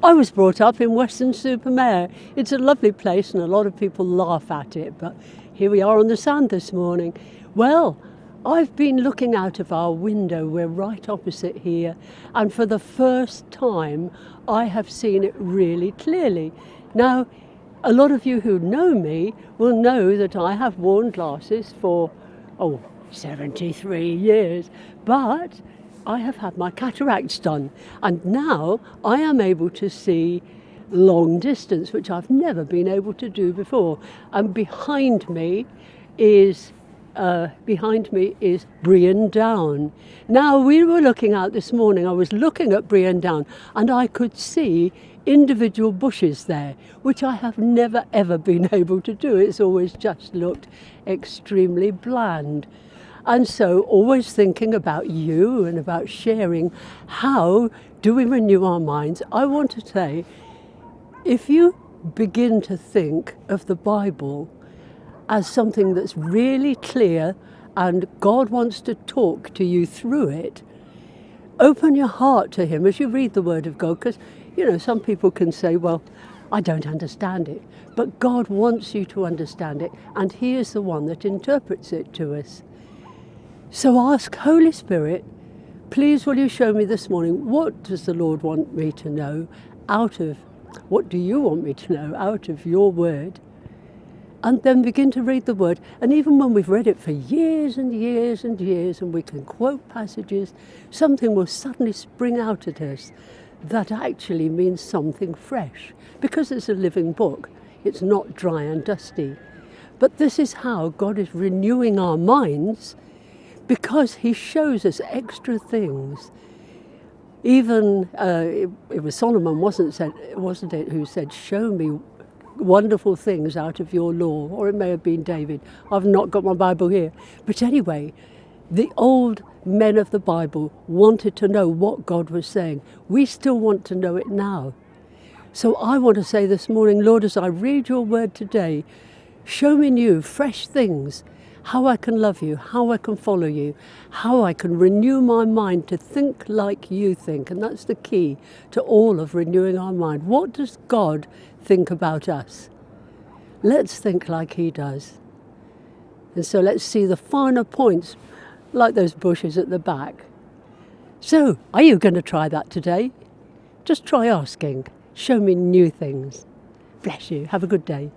I was brought up in Weston-super-Mare. It's a lovely place and a lot of people laugh at it, but here we are on the sand this morning. Well, I've been looking out of our window, we're right opposite here, and for the first time I have seen it really clearly. Now, a lot of you who know me will know that I have worn glasses for 73 years, but I have had my cataracts done, and now I am able to see long distance, which I've never been able to do before. And behind me is Brian Down. Now, we were looking out this morning, I was looking at Brian Down, and I could see individual bushes there, which I have never ever been able to do. It's always just looked extremely bland. And so, always thinking about you and about sharing how do we renew our minds, I want to say, if you begin to think of the Bible as something that's really clear and God wants to talk to you through it, open your heart to Him as you read the Word of God, because, some people can say, well, I don't understand it, but God wants you to understand it, and He is the one that interprets it to us. So ask, Holy Spirit, please will you show me this morning, what does the Lord want me to know what do you want me to know out of your Word? And then begin to read the Word. And even when we've read it for years and years and years, and we can quote passages, something will suddenly spring out at us that actually means something fresh. Because it's a living book, it's not dry and dusty. But this is how God is renewing our minds, because He shows us extra things. Even, it was Solomon, wasn't it, who said, show me wonderful things out of your law, or it may have been David. I've not got my Bible here. But anyway, the old men of the Bible wanted to know what God was saying. We still want to know it now. So I want to say this morning, Lord, as I read your word today, show me new, fresh things, how I can love you, how I can follow you, how I can renew my mind to think like you think. And that's the key to all of renewing our mind. What does God think about us? Let's think like He does. And so let's see the finer points, like those bushes at the back. So, are you going to try that today? Just try asking. Show me new things. Bless you. Have a good day.